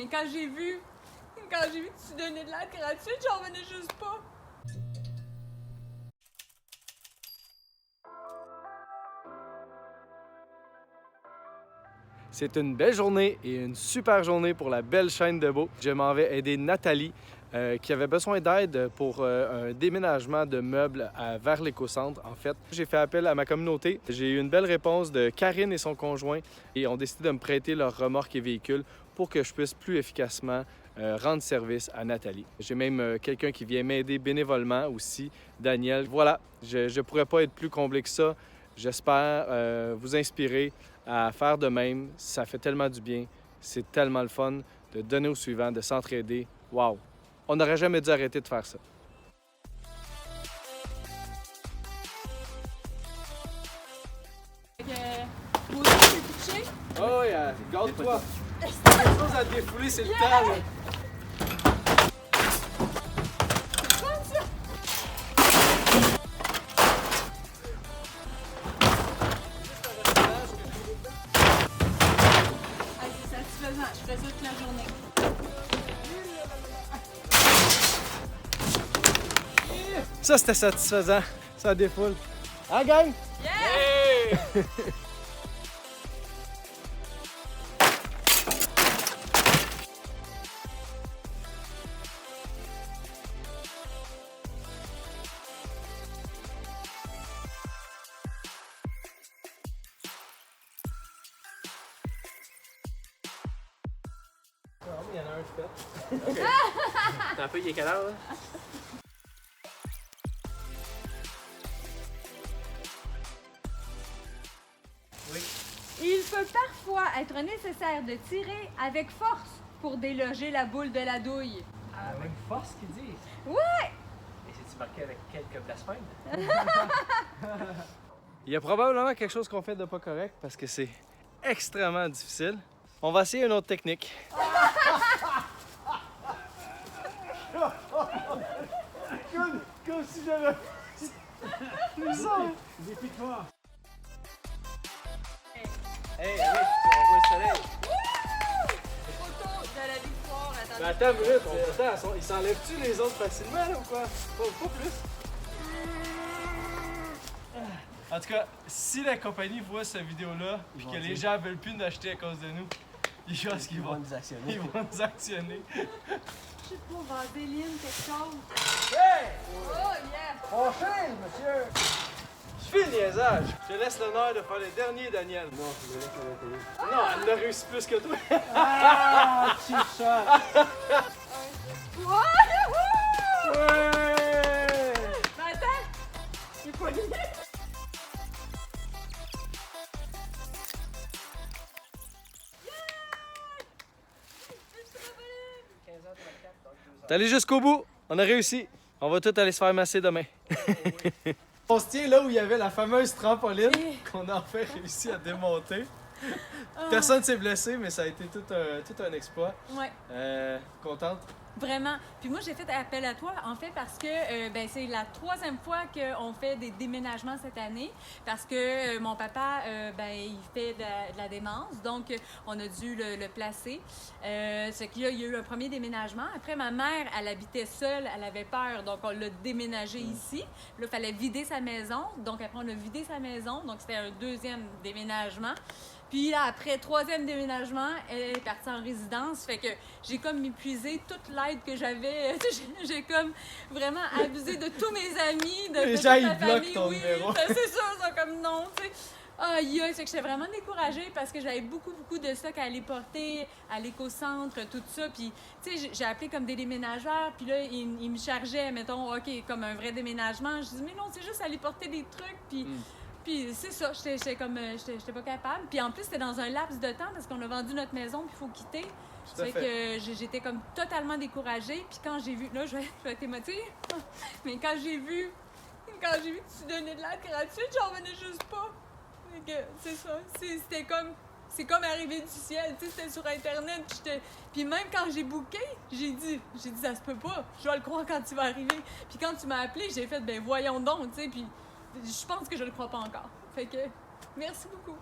Mais quand j'ai vu que tu donnais de l'aide gratuite, j'en revenais juste pas. C'est une belle journée et une super journée pour la belle chaîne de Beau. Je m'en vais aider Nathalie qui avait besoin d'aide pour un déménagement de meubles vers l'écocentre. En fait, j'ai fait appel à ma communauté. J'ai eu une belle réponse de Karine et son conjoint et ont décidé de me prêter leur remorque et véhicule pour que je puisse plus efficacement rendre service à Nathalie. J'ai même quelqu'un qui vient m'aider bénévolement aussi, Daniel. Voilà, je ne pourrais pas être plus comblé que ça. J'espère vous inspirer à faire de même. Ça fait tellement du bien. C'est tellement le fun de donner au suivant, de s'entraider. Wow! On n'aurait jamais dû arrêter de faire ça. Moi aussi, je suis pitché. Oh, yeah. Garde-toi! Quelque chose à défouler, c'est le temps, là. C'est satisfaisant, je fais ça toute la journée. Ça, c'était satisfaisant. Ça défoule. Hein, gang? Yeah! Hey! Il y en a un de fait. T'as un peu, il est quelle heure, là? Oui. Il peut parfois être nécessaire de tirer avec force pour déloger la boule de la douille. Avec force qu'ils disent. Ouais! Et c'est-tu marqué avec quelques blasphèmes? Il y a probablement quelque chose qu'on fait de pas correct parce que c'est extrêmement difficile. On va essayer une autre technique. Comme si j'avais... Des piquants. Hey, oui, on voit le soleil. Photo de la victoire, Mais attends une minute, attends, ils s'enlèvent-tu les autres facilement là ou quoi? Pas plus. En tout cas, si la compagnie voit cette vidéo-là et que les gens veulent plus nous acheter à cause de nous, je pense qu'ils vont nous actionner. Ils vont nous actionner. Je sais pas, Vaseline, quelque chose. Hey! Oh yeah! On filme, monsieur! Je fais le niaisage. Je te laisse l'honneur de faire le dernier, Daniel. Non, je me laisse à la télé. Non, elle l'a réussi plus que toi. Ah! Cheap shot! Wouhou! Ouais! Mais attends! Il est pas lié! T'es allé jusqu'au bout. On a réussi. On va tous aller se faire masser demain. On se tient là où il y avait la fameuse trampoline qu'on a enfin réussi à démonter. Personne s'est blessé, mais ça a été tout un exploit. Ouais. Contente? Vraiment. Puis moi, j'ai fait appel à toi, en fait, parce que ben, c'est la 3e fois qu'on fait des déménagements cette année. Parce que mon papa, ben, il fait de la démence. Donc, on a dû le placer. Ce qu'il y a eu un premier déménagement. Après, ma mère, elle habitait seule. Elle avait peur. Donc, on l'a déménagé ici. Là, il fallait vider sa maison. Donc, après, on a vidé sa maison. Donc, c'était un 2e déménagement. Puis là, après 3e déménagement, elle est partie en résidence. Fait que j'ai comme épuisé toute l'aide que j'avais. J'ai comme vraiment abusé de tous mes amis, de Les toute gens, ma ils bloquent famille. ton Oui, numéro. c'est ça, ils sont comme non, tu sais. Aïe, aïe, c'est que j'étais vraiment découragée parce que j'avais beaucoup de stock à aller porter à l'écocentre, tout ça. Puis, tu sais, j'ai appelé comme des déménageurs. Puis là, ils me chargeaient, mettons, OK, comme un vrai déménagement. Je dis, mais non, c'est juste aller porter des trucs. Puis c'est ça, j'étais pas capable. Puis en plus, c'était dans un laps de temps parce qu'on a vendu notre maison puis il faut quitter. Tout à Fait que j'étais comme totalement découragée. Puis quand j'ai vu, là, je vais être émotive, mais quand j'ai vu que tu donnais de l'aide gratuite, j'en revenais juste pas. Fait que c'est ça, c'est comme arrivé du ciel, tu sais, c'était sur Internet. Puis même quand j'ai booké, j'ai dit, ça se peut pas, je dois le croire quand tu vas arriver. Puis quand tu m'as appelé, j'ai fait, ben voyons donc, tu sais, puis je pense que je le crois pas encore. Fait que, merci beaucoup.